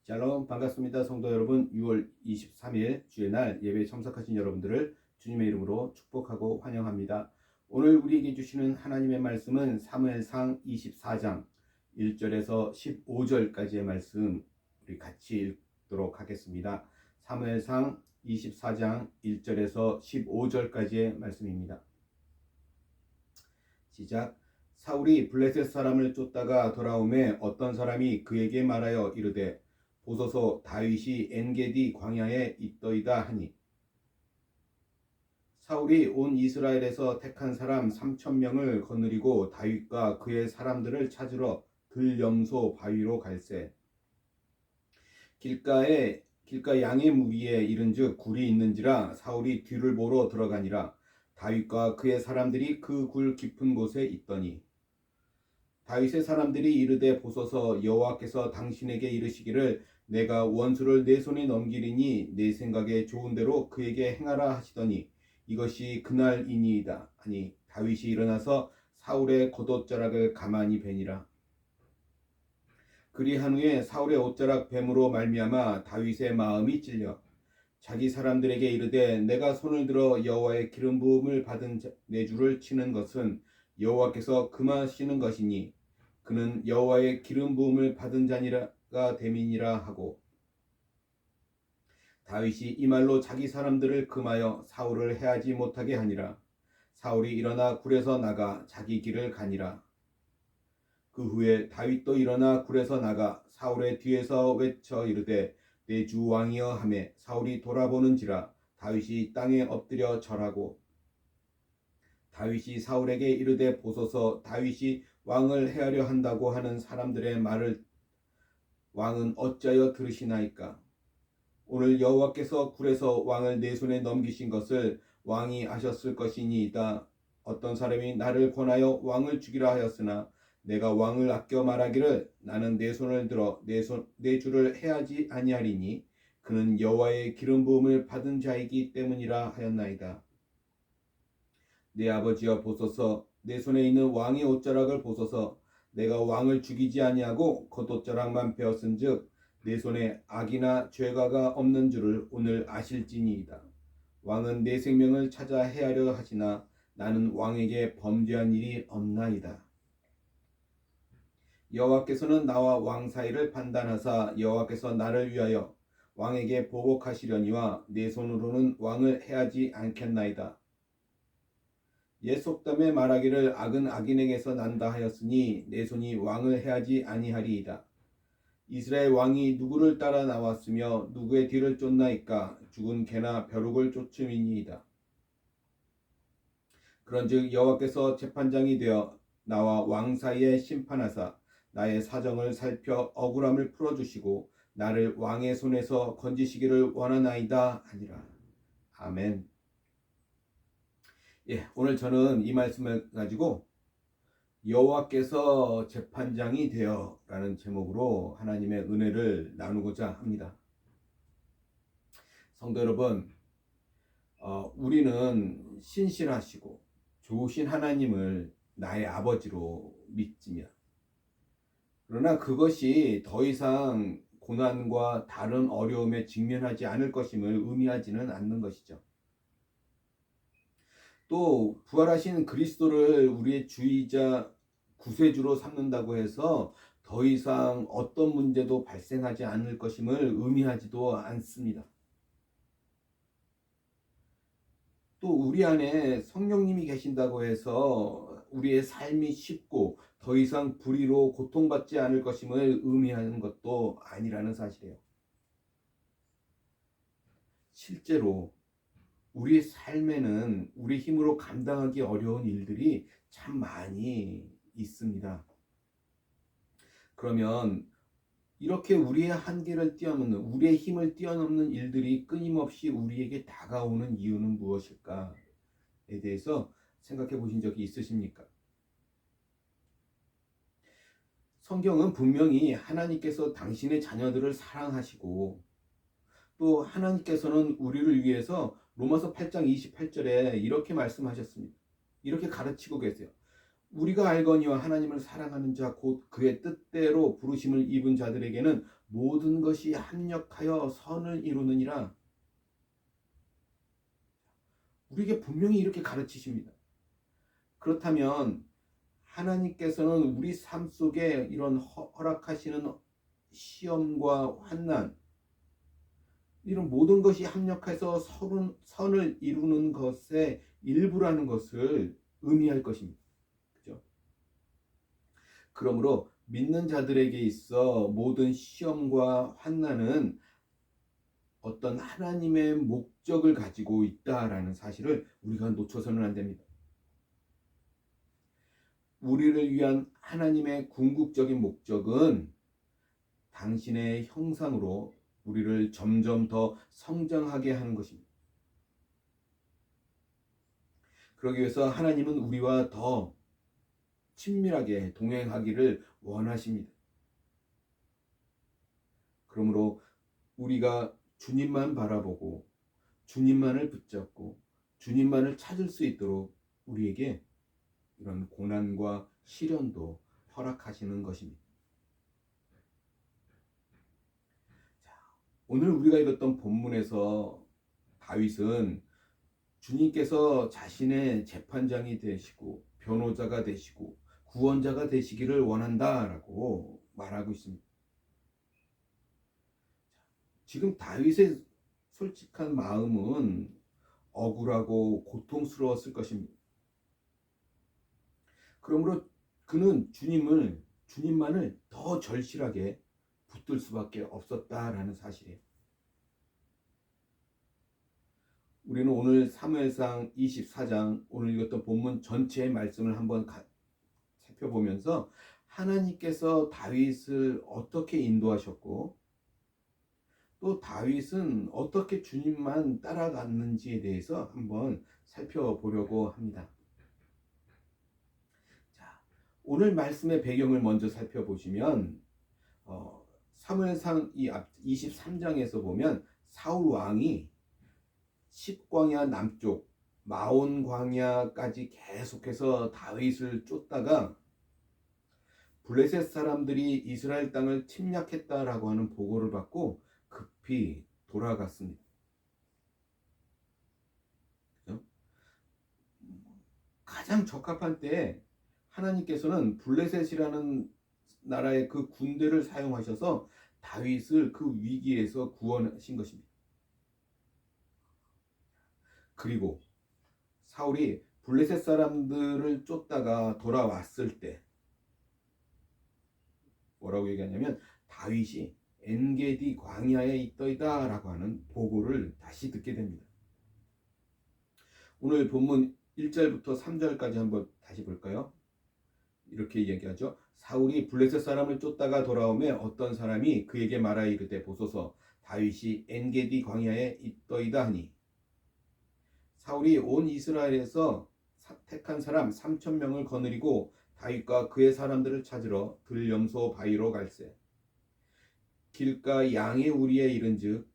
샬롬 반갑습니다. 성도 여러분, 6월 23일 주의 날 예배에 참석하신 여러분들을 주님의 이름으로 축복하고 환영합니다. 오늘 우리에게 주시는 하나님의 말씀은 사무엘상 24장 1절에서 15절까지의 말씀 우리 같이 읽도록 하겠습니다. 사무엘상 24장 1절에서 15절까지의 말씀입니다. 시작. 사울이 블레셋 사람을 쫓다가 돌아오매 어떤 사람이 그에게 말하여 이르되 보소서 다윗이 엔게디 광야에 있더이다 하니, 사울이 온 이스라엘에서 택한 사람 3,000명을 거느리고 다윗과 그의 사람들을 찾으러 들염소 바위로 갈새 길가 양의 무리에 이른즉 굴이 있는지라 사울이 뒤를 보러 들어가니라. 다윗과 그의 사람들이 그 굴 깊은 곳에 있더니 다윗의 사람들이 이르되 보소서 여호와께서 당신에게 이르시기를 내가 원수를 내 손에 넘기리니 내 생각에 좋은 대로 그에게 행하라 하시더니 이것이 그날이니이다 하니 다윗이 일어나서 사울의 겉옷자락을 가만히 베니라. 그리한 후에 사울의 옷자락 뱀으로 말미암아 다윗의 마음이 찔려 자기 사람들에게 이르되 내가 손을 들어 여호와의 기름 부음을 받은 내 주를 치는 것은 여호와께서 금하시는 것이니 그는 여호와의 기름 부음을 받은 자니라가 됨이니라 하고, 다윗이 이 말로 자기 사람들을 금하여 사울을 해하지 못하게 하니라. 사울이 일어나 굴에서 나가 자기 길을 가니라. 그 후에 다윗도 일어나 굴에서 나가 사울의 뒤에서 외쳐 이르되 내 주 왕이여 하매 사울이 돌아보는지라 다윗이 땅에 엎드려 절하고, 다윗이 사울에게 이르되 보소서 다윗이 왕을 해하려 한다고 하는 사람들의 말을 왕은 어찌하여 들으시나이까? 오늘 여호와께서 굴에서 왕을 내 손에 넘기신 것을 왕이 아셨을 것이니이다. 어떤 사람이 나를 권하여 왕을 죽이라 하였으나 내가 왕을 아껴 말하기를 나는 내 손을 들어 내 주를 해하지 아니하리니 그는 여호와의 기름 부음을 받은 자이기 때문이라 하였나이다. 내 아버지여 보소서 내 손에 있는 왕의 옷자락을 보소서. 내가 왕을 죽이지 아니하고 겉옷자락만 베었은즉 내 손에 악이나 죄가가 없는 줄을 오늘 아실지니이다. 왕은 내 생명을 찾아 해하려 하시나 나는 왕에게 범죄한 일이 없나이다. 여호와께서는 나와 왕 사이를 판단하사 여호와께서 나를 위하여 왕에게 보복하시려니와 내 손으로는 왕을 해하지 않겠나이다. 옛 속담에 말하기를 악은 악인에게서 난다 하였으니 내 손이 왕을 해하지 아니하리이다. 이스라엘 왕이 누구를 따라 나왔으며 누구의 뒤를 쫓나이까? 죽은 개나 벼룩을 쫓음이니이다. 그런즉 여호와께서 재판장이 되어 나와 왕 사이에 심판하사 나의 사정을 살펴 억울함을 풀어주시고 나를 왕의 손에서 건지시기를 원하나이다 하니라. 아멘. 오늘 저는 이 말씀을 가지고 여호와께서 재판장이 되어 라는 제목으로 하나님의 은혜를 나누고자 합니다. 성도 여러분, 우리는 신실하시고 좋으신 하나님을 나의 아버지로 믿지며, 그러나 그것이 더 이상 고난과 다른 어려움에 직면하지 않을 것임을 의미하지는 않는 것이죠. 또 부활하신 그리스도를 우리의 주이자 구세주로 삼는다고 해서 더 이상 어떤 문제도 발생하지 않을 것임을 의미하지도 않습니다. 또 우리 안에 성령님이 계신다고 해서 우리의 삶이 쉽고 더 이상 불의로 고통받지 않을 것임을 의미하는 것도 아니라는 사실이에요. 실제로 우리 삶에는 우리 힘으로 감당하기 어려운 일들이 참 많이 있습니다. 그러면 이렇게 우리의 한계를 뛰어넘는, 우리의 힘을 뛰어넘는 일들이 끊임없이 우리에게 다가오는 이유는 무엇일까에 대해서 생각해 보신 적이 있으십니까? 성경은 분명히 하나님께서 당신의 자녀들을 사랑하시고 또 하나님께서는 우리를 위해서 로마서 8장 28절에 이렇게 말씀하셨습니다. 이렇게 가르치고 계세요. 우리가 알거니와 하나님을 사랑하는 자 곧 그의 뜻대로 부르심을 입은 자들에게는 모든 것이 합력하여 선을 이루느니라. 우리에게 분명히 이렇게 가르치십니다. 그렇다면 하나님께서는 우리 삶 속에 이런 허락하시는 시험과 환난, 이런 모든 것이 합력해서 선을 이루는 것의 일부라는 것을 의미할 것입니다. 그죠? 그러므로 믿는 자들에게 있어 모든 시험과 환난은 어떤 하나님의 목적을 가지고 있다라는 사실을 우리가 놓쳐서는 안 됩니다. 우리를 위한 하나님의 궁극적인 목적은 당신의 형상으로 우리를 점점 더 성장하게 하는 것입니다. 그러기 위해서 하나님은 우리와 더 친밀하게 동행하기를 원하십니다. 그러므로 우리가 주님만 바라보고 주님만을 붙잡고 주님만을 찾을 수 있도록 우리에게 이런 고난과 시련도 허락하시는 것입니다. 자, 오늘 우리가 읽었던 본문에서 다윗은 주님께서 자신의 재판장이 되시고 변호자가 되시고 구원자가 되시기를 원한다라고 말하고 있습니다. 지금 다윗의 솔직한 마음은 억울하고 고통스러웠을 것입니다. 그러므로 그는 주님만을 더 절실하게 붙들 수밖에 없었다라는 사실이에요. 우리는 오늘 사무엘상 24장 오늘 읽었던 본문 전체의 말씀을 한번 살펴보면서 하나님께서 다윗을 어떻게 인도하셨고 또 다윗은 어떻게 주님만 따라갔는지에 대해서 한번 살펴보려고 합니다. 자, 오늘 말씀의 배경을 먼저 살펴보시면 사무엘상 23장에서 보면 사울 왕이 십광야 남쪽 마온 광야까지 계속해서 다윗을 쫓다가 블레셋 사람들이 이스라엘 땅을 침략했다라고 하는 보고를 받고 급히 돌아갔습니다. 그죠? 가장 적합한 때에 하나님께서는 블레셋이라는 나라의 그 군대를 사용하셔서 다윗을 그 위기에서 구원하신 것입니다. 그리고 사울이 블레셋 사람들을 쫓다가 돌아왔을 때 뭐라고 얘기하냐면 다윗이 엔게디 광야에 있더이다 라고 하는 보고를 다시 듣게 됩니다. 오늘 본문 1절부터 3절까지 한번 다시 볼까요? 이렇게 얘기하죠. 사울이 블레셋 사람을 쫓다가 돌아오매 어떤 사람이 그에게 말하여 이르되 보소서 다윗이 엔게디 광야에 있더이다 하니 사울이 온 이스라엘에서 택한 사람 3,000명을 거느리고 다윗과 그의 사람들을 찾으러 들염소 바위로 갈새 길가 양의 우리에 이른즉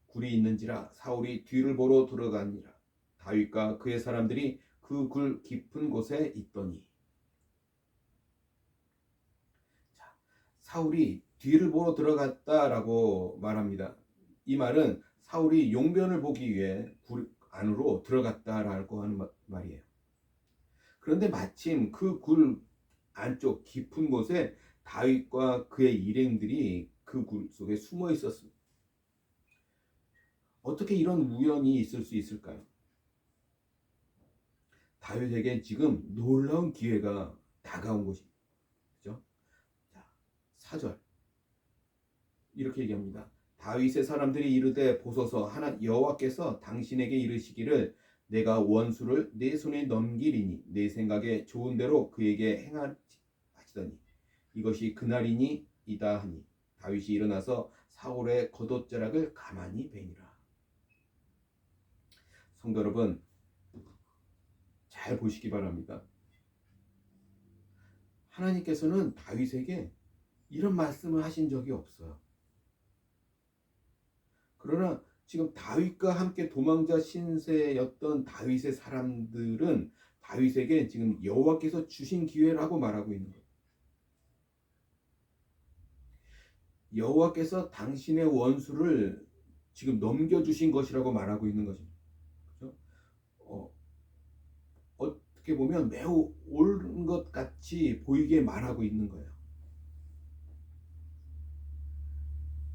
굴이 있는지라 사울이 뒤를 보러 들어가니라 다윗과 그의 사람들이 그 굴 깊은 곳에 있더니 자, 사울이 뒤를 보러 들어갔다라고 말합니다. 이 말은 사울이 용변을 보기 위해 굴 안으로 들어갔다라고 하는 말이에요. 그런데 마침 그 굴 안쪽 깊은 곳에 다윗과 그의 일행들이 그 굴 속에 숨어 있었습니다. 어떻게 이런 우연이 있을 수 있을까요? 다윗에게 지금 놀라운 기회가 다가온 것입니다. 그죠? 자, 4절 이렇게 얘기합니다. 다윗의 사람들이 이르되 보소서 하나 여호와께서 당신에게 이르시기를 내가 원수를 내 손에 넘기리니 내 생각에 좋은 대로 그에게 행하시더니 이것이 그날이니 이다 하니 다윗이 일어나서 사울의 겉옷자락을 가만히 베니라. 성도 여러분 잘 보시기 바랍니다. 하나님께서는 다윗에게 이런 말씀을 하신 적이 없어요. 그러나 지금 다윗과 함께 도망자 신세였던 다윗의 사람들은 다윗에게 지금 여호와께서 주신 기회라고 말하고 있는 거예요. 여호와께서 당신의 원수를 지금 넘겨주신 것이라고 말하고 있는 것입니다. 그렇죠? 어떻게 보면 매우 옳은 것 같이 보이게 말하고 있는 거예요.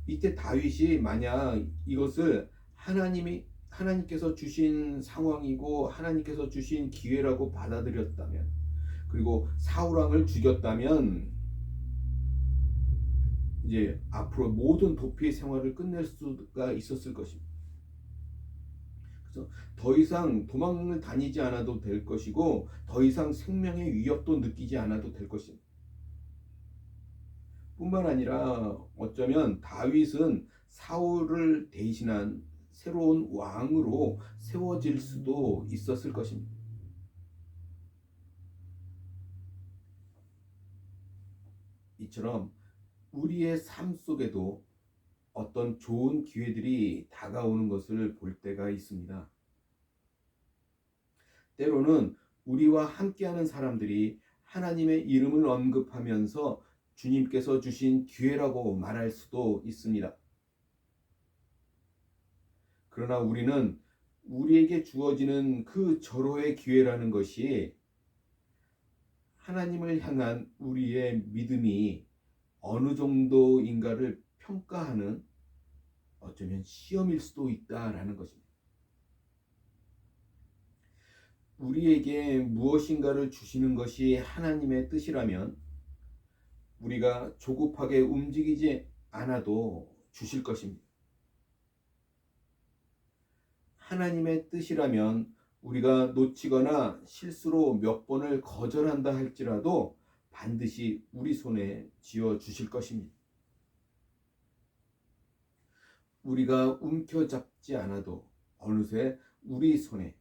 이때 다윗이 만약 이것을 하나님께서 주신 상황이고 하나님께서 주신 기회라고 받아들였다면, 그리고 사울 왕을 죽였다면 이제 앞으로 모든 도피의 생활을 끝낼 수가 있었을 것입니다. 그래서 더 이상 도망을 다니지 않아도 될 것이고 더 이상 생명의 위협도 느끼지 않아도 될 것입니다. 뿐만 아니라 어쩌면 다윗은 사울을 대신한 새로운 왕으로 세워질 수도 있었을 것입니다. 이처럼 우리의 삶 속에도 어떤 좋은 기회들이 다가오는 것을 볼 때가 있습니다. 때로는 우리와 함께하는 사람들이 하나님의 이름을 언급하면서 주님께서 주신 기회라고 말할 수도 있습니다. 그러나 우리는 우리에게 주어지는 그 절호의 기회라는 것이 하나님을 향한 우리의 믿음이 어느 정도인가를 평가하는 어쩌면 시험일 수도 있다라는 것입니다. 우리에게 무엇인가를 주시는 것이 하나님의 뜻이라면 우리가 조급하게 움직이지 않아도 주실 것입니다. 하나님의 뜻이라면 우리가 놓치거나 실수로 몇 번을 거절한다 할지라도 반드시 우리 손에 쥐어 주실 것입니다. 우리가 움켜잡지 않아도 어느새 우리 손에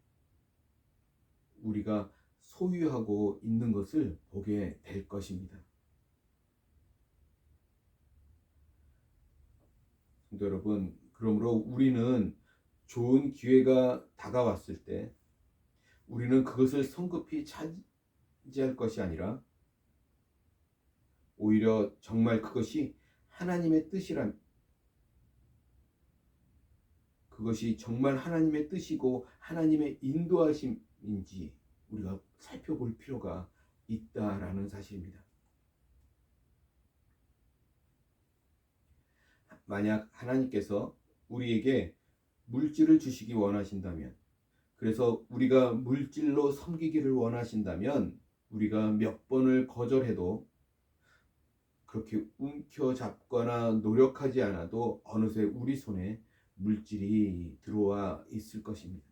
우리가 소유하고 있는 것을 보게 될 것입니다. 성도 여러분, 그러므로 우리는 좋은 기회가 다가왔을 때 우리는 그것을 성급히 차지할 것이 아니라 오히려 정말 그것이 하나님의 뜻이란, 그것이 정말 하나님의 뜻이고 하나님의 인도하심인지 우리가 살펴볼 필요가 있다라는 사실입니다. 만약 하나님께서 우리에게 물질을 주시기 원하신다면, 그래서 우리가 물질로 섬기기를 원하신다면 우리가 몇 번을 거절해도 그렇게 움켜잡거나 노력하지 않아도 어느새 우리 손에 물질이 들어와 있을 것입니다.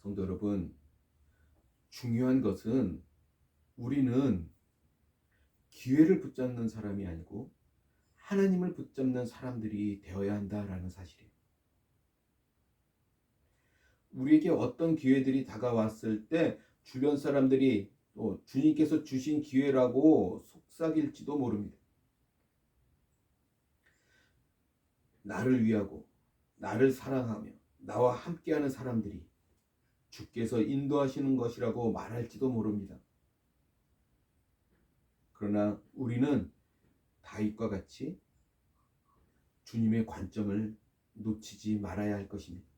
성도 여러분, 중요한 것은 우리는 기회를 붙잡는 사람이 아니고 하나님을 붙잡는 사람들이 되어야 한다라는 사실이에요. 우리에게 어떤 기회들이 다가왔을 때 주변 사람들이 또 주님께서 주신 기회라고 속삭일지도 모릅니다. 나를 위하고 나를 사랑하며 나와 함께하는 사람들이 주께서 인도하시는 것이라고 말할지도 모릅니다. 그러나 우리는 다윗과 같이 주님의 관점을 놓치지 말아야 할 것입니다.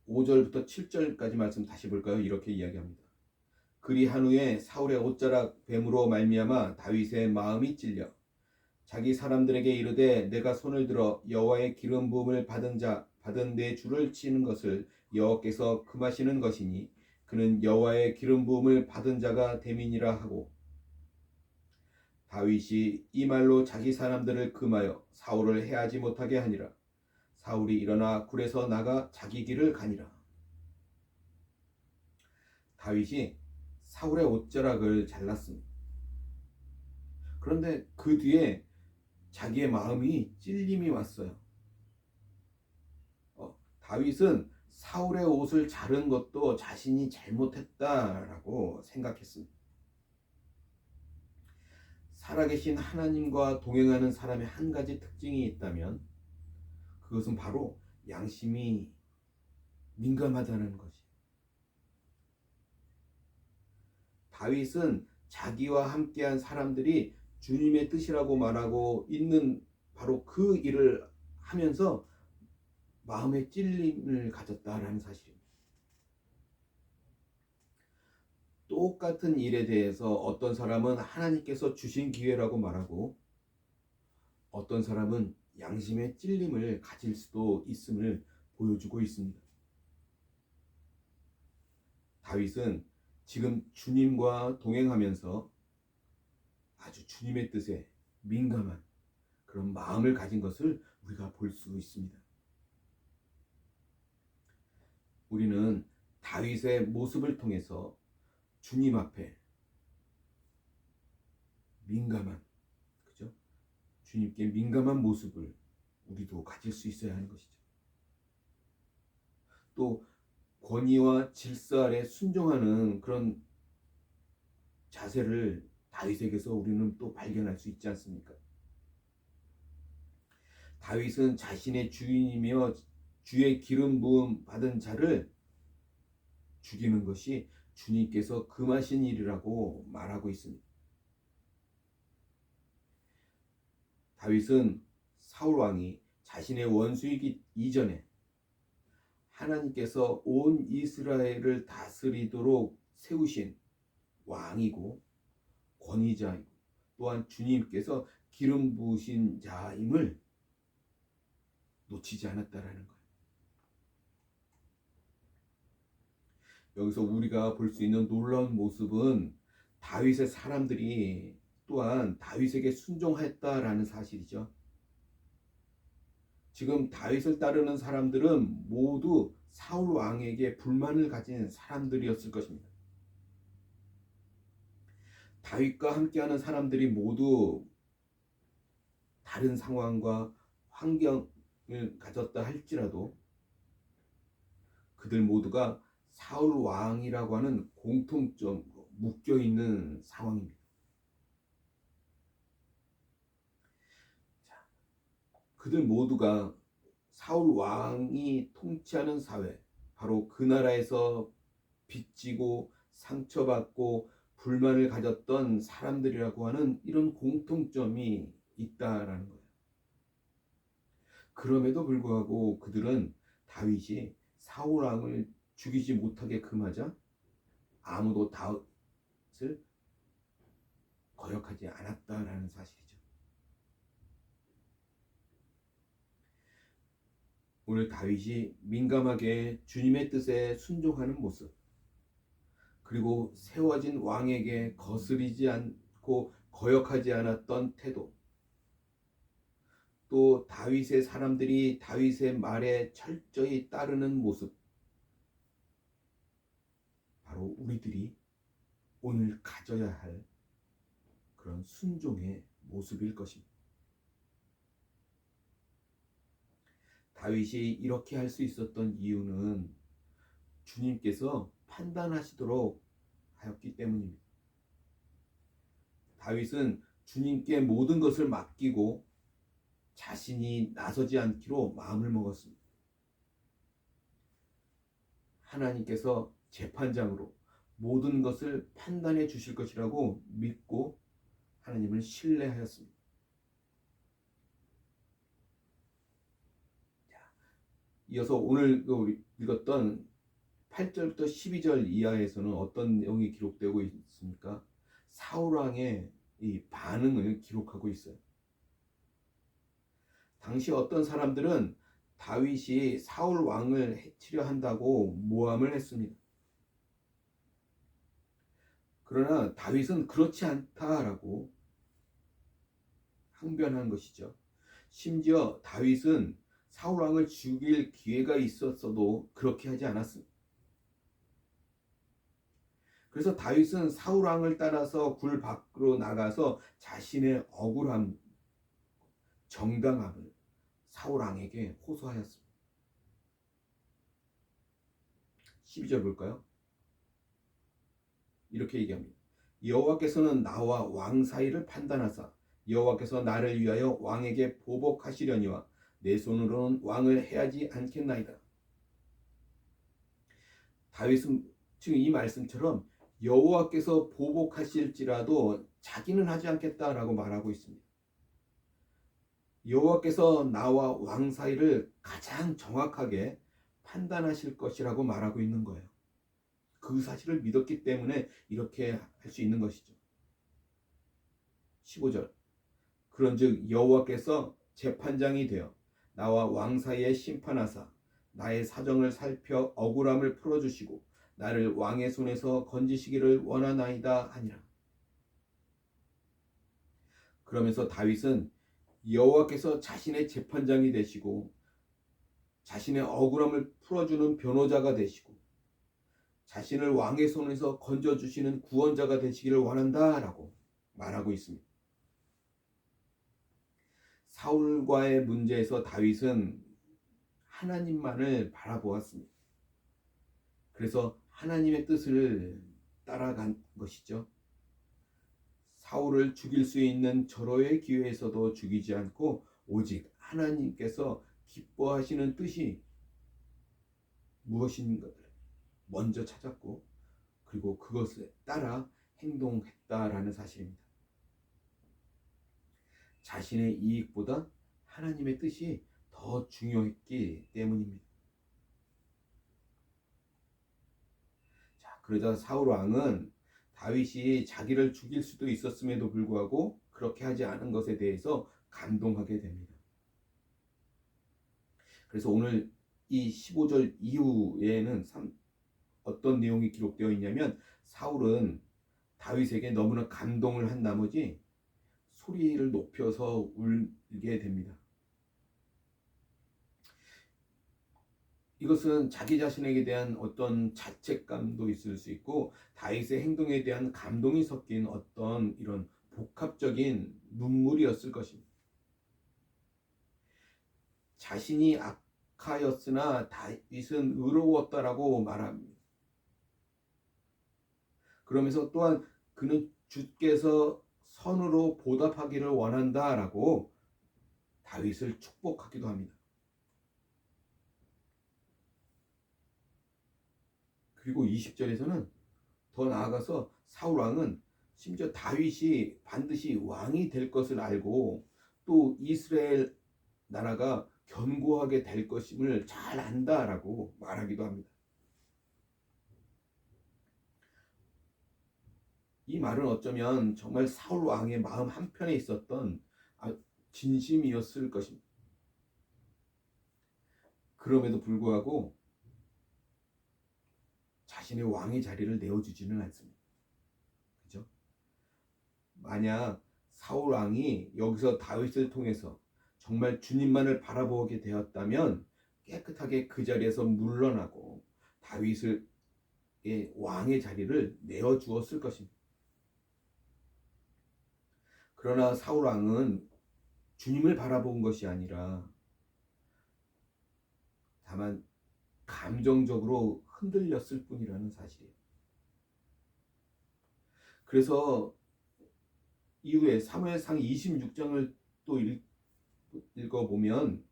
5절부터 7절까지 말씀 다시 볼까요? 이렇게 이야기합니다. 그리한 후에 사울의 옷자락 뱀으로 말미암아 다윗의 마음이 찔려 자기 사람들에게 이르되 내가 손을 들어 여호와의 기름 부음을 받은 내 주를 치는 것을 여호와께서 금하시는 것이니 그는 여호와의 기름 부음을 받은 자가 됨이니라 하고, 다윗이 이 말로 자기 사람들을 금하여 사울을 해하지 못하게 하니라. 사울이 일어나 굴에서 나가 자기 길을 가니라. 다윗이 사울의 옷자락을 잘랐습니다. 그런데 그 뒤에 자기의 마음이 찔림이 왔어요. 다윗은 사울의 옷을 자른 것도 자신이 잘못했다라고 생각했습니다. 살아계신 하나님과 동행하는 사람의 한 가지 특징이 있다면 그것은 바로 양심이 민감하다는 것이. 다윗은 자기와 함께한 사람들이 주님의 뜻이라고 말하고 있는 바로 그 일을 하면서 마음의 찔림을 가졌다라는 사실입니다. 똑같은 일에 대해서 어떤 사람은 하나님께서 주신 기회라고 말하고 어떤 사람은 양심의 찔림을 가질 수도 있음을 보여주고 있습니다. 다윗은 지금 주님과 동행하면서 아주 주님의 뜻에 민감한 그런 마음을 가진 것을 우리가 볼 수 있습니다. 우리는 다윗의 모습을 통해서 주님 앞에 민감한, 그죠? 주님께 민감한 모습을 우리도 가질 수 있어야 하는 것이죠. 또 권위와 질서 아래 순종하는 그런 자세를 다윗에게서 우리는 또 발견할 수 있지 않습니까? 다윗은 자신의 주인이며 주의 기름 부음 받은 자를 죽이는 것이 주님께서 금하신 일이라고 말하고 있습니다. 다윗은 사울 왕이 자신의 원수이기 이전에 하나님께서 온 이스라엘을 다스리도록 세우신 왕이고 권위자이고 또한 주님께서 기름 부으신 자임을 놓치지 않았다라는 거예요. 여기서 우리가 볼 수 있는 놀라운 모습은 다윗의 사람들이 또한 다윗에게 순종했다라는 사실이죠. 지금 다윗을 따르는 사람들은 모두 사울 왕에게 불만을 가진 사람들이었을 것입니다. 다윗과 함께하는 사람들이 모두 다른 상황과 환경을 가졌다 할지라도 그들 모두가 사울 왕이라고 하는 공통점 묶여 있는 상황입니다. 그들 모두가 사울 왕이 통치하는 사회, 바로 그 나라에서 빚지고 상처받고 불만을 가졌던 사람들이라고 하는 이런 공통점이 있다라는 거예요. 그럼에도 불구하고 그들은 다윗이 사울 왕을 죽이지 못하게 금하자 아무도 다윗을 거역하지 않았다라는 사실이죠. 오늘 다윗이 민감하게 주님의 뜻에 순종하는 모습, 그리고 세워진 왕에게 거스리지 않고 거역하지 않았던 태도, 또 다윗의 사람들이 다윗의 말에 철저히 따르는 모습, 바로 우리들이 오늘 가져야 할 그런 순종의 모습일 것입니다. 다윗이 이렇게 할 수 있었던 이유는 주님께서 판단하시도록 하였기 때문입니다. 다윗은 주님께 모든 것을 맡기고 자신이 나서지 않기로 마음을 먹었습니다. 하나님께서 재판장으로 모든 것을 판단해 주실 것이라고 믿고 하나님을 신뢰하였습니다. 이어서 오늘 우리 읽었던 8절부터 12절 이하에서는 어떤 내용이 기록되고 있습니까? 사울 왕의 이 반응을 기록하고 있어요. 당시 어떤 사람들은 다윗이 사울 왕을 해치려 한다고 모함을 했습니다. 그러나 다윗은 그렇지 않다라고 항변한 것이죠. 심지어 다윗은 사울 왕을 죽일 기회가 있었어도 그렇게 하지 않았습니다. 그래서 다윗은 사울 왕을 따라서 굴 밖으로 나가서 자신의 억울함, 정당함을 사울 왕에게 호소하였습니다. 12절 볼까요? 이렇게 얘기합니다. 여호와께서는 나와 왕 사이를 판단하사 여호와께서 나를 위하여 왕에게 보복하시려니와 내 손으로는 왕을 해하지 않겠나이다. 다윗은 지금 이 말씀처럼 여호와께서 보복하실지라도 자기는 하지 않겠다라고 말하고 있습니다. 여호와께서 나와 왕 사이를 가장 정확하게 판단하실 것이라고 말하고 있는 거예요. 그 사실을 믿었기 때문에 이렇게 할 수 있는 것이죠. 15절. 그런즉 여호와께서 재판장이 되어 나와 왕 사이에 심판하사 나의 사정을 살펴 억울함을 풀어주시고 나를 왕의 손에서 건지시기를 원하나이다 하니라. 그러면서 다윗은 여호와께서 자신의 재판장이 되시고 자신의 억울함을 풀어주는 변호자가 되시고 자신을 왕의 손에서 건져주시는 구원자가 되시기를 원한다라고 말하고 있습니다. 사울과의 문제에서 다윗은 하나님만을 바라보았습니다. 그래서 하나님의 뜻을 따라간 것이죠. 사울을 죽일 수 있는 절호의 기회에서도 죽이지 않고 오직 하나님께서 기뻐하시는 뜻이 무엇인가를 먼저 찾았고 그리고 그것에 따라 행동했다라는 사실입니다. 자신의 이익보다 하나님의 뜻이 더 중요했기 때문입니다. 자, 그러자 사울 왕은 다윗이 자기를 죽일 수도 있었음에도 불구하고 그렇게 하지 않은 것에 대해서 감동하게 됩니다. 그래서 오늘 이 15절 이후에는 어떤 내용이 기록되어 있냐면 사울은 다윗에게 너무나 감동을 한 나머지 소리를 높여서 울게 됩니다. 이것은 자기 자신에게 대한 어떤 자책감도 있을 수 있고 다윗의 행동에 대한 감동이 섞인 어떤 이런 복합적인 눈물이었을 것입니다. 자신이 악하였으나 다윗은 의로웠다라고 말합니다. 그러면서 또한 그는 주께서 선으로 보답하기를 원한다라고 다윗을 축복하기도 합니다. 그리고 20절에서는 더 나아가서 사울 왕은 심지어 다윗이 반드시 왕이 될 것을 알고 또 이스라엘 나라가 견고하게 될 것임을 잘 안다라고 말하기도 합니다. 이 말은 어쩌면 정말 사울 왕의 마음 한편에 있었던 진심이었을 것입니다. 그럼에도 불구하고 자신의 왕의 자리를 내어주지는 않습니다. 그죠? 만약 사울 왕이 여기서 다윗을 통해서 정말 주님만을 바라보게 되었다면 깨끗하게 그 자리에서 물러나고 다윗의 왕의 자리를 내어주었을 것입니다. 그러나 사울 왕은 주님을 바라본 것이 아니라 다만 감정적으로 흔들렸을 뿐이라는 사실이에요. 그래서 이후에 사무엘상 26장을 또 읽어보면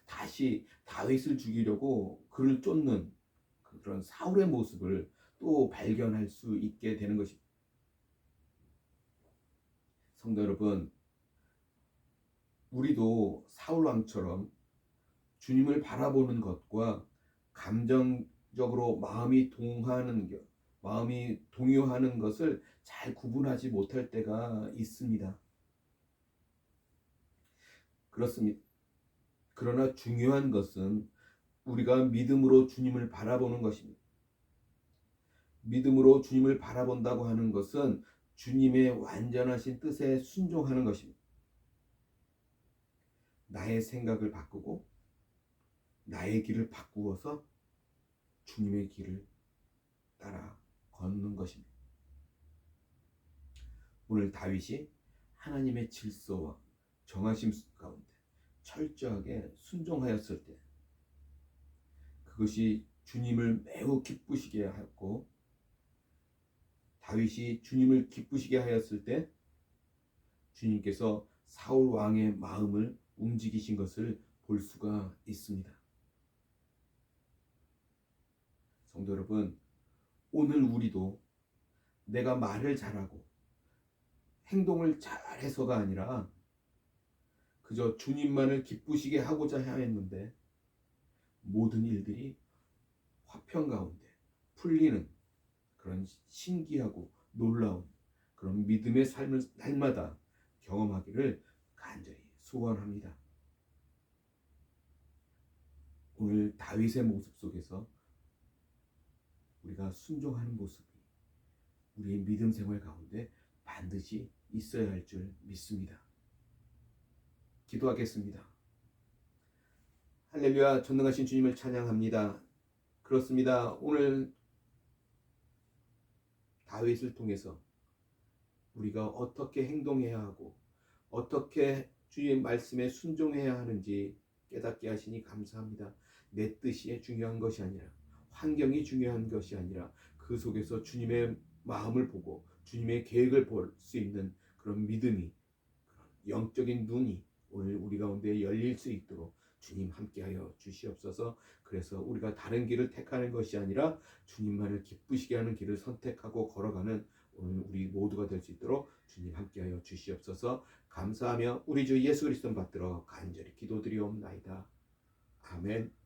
다시 다윗을 죽이려고 그를 쫓는 그런 사울의 모습을 또 발견할 수 있게 되는 것입니다. 성도 여러분, 우리도 사울 왕처럼 주님을 바라보는 것과 감정적으로 마음이 동요하는 것을 잘 구분하지 못할 때가 있습니다. 그렇습니다. 그러나 중요한 것은 우리가 믿음으로 주님을 바라보는 것입니다. 믿음으로 주님을 바라본다고 하는 것은 주님의 완전하신 뜻에 순종하는 것입니다. 나의 생각을 바꾸고 나의 길을 바꾸어서 주님의 길을 따라 걷는 것입니다. 오늘 다윗이 하나님의 질서와 정하심 가운데 철저하게 순종하였을 때 그것이 주님을 매우 기쁘시게 하였고 다윗이 주님을 기쁘시게 하였을 때 주님께서 사울 왕의 마음을 움직이신 것을 볼 수가 있습니다. 성도 여러분, 오늘 우리도 내가 말을 잘하고 행동을 잘해서가 아니라 그저 주님만을 기쁘시게 하고자 했는데 모든 일들이 화평 가운데 풀리는 그런 신기하고 놀라운 그런 믿음의 삶을 날마다 경험하기를 간절히 소원합니다. 오늘 다윗의 모습 속에서 우리가 순종하는 모습이 우리의 믿음 생활 가운데 반드시 있어야 할 줄 믿습니다. 기도하겠습니다. 할렐루야, 전능하신 주님을 찬양합니다. 그렇습니다. 오늘 다윗을 통해서 우리가 어떻게 행동해야 하고 어떻게 주의 말씀에 순종해야 하는지 깨닫게 하시니 감사합니다. 내 뜻이 중요한 것이 아니라 환경이 중요한 것이 아니라 그 속에서 주님의 마음을 보고 주님의 계획을 볼 수 있는 그런 믿음이, 그런 영적인 눈이 오늘 우리 가운데 열릴 수 있도록 주님 함께하여 주시옵소서. 그래서 우리가 다른 길을 택하는 것이 아니라 주님만을 기쁘시게 하는 길을 선택하고 걸어가는 오늘 우리 모두가 될 수 있도록 주님 함께하여 주시옵소서. 감사하며 우리 주 예수 그리스도 받들어 간절히 기도드리옵나이다. 아멘.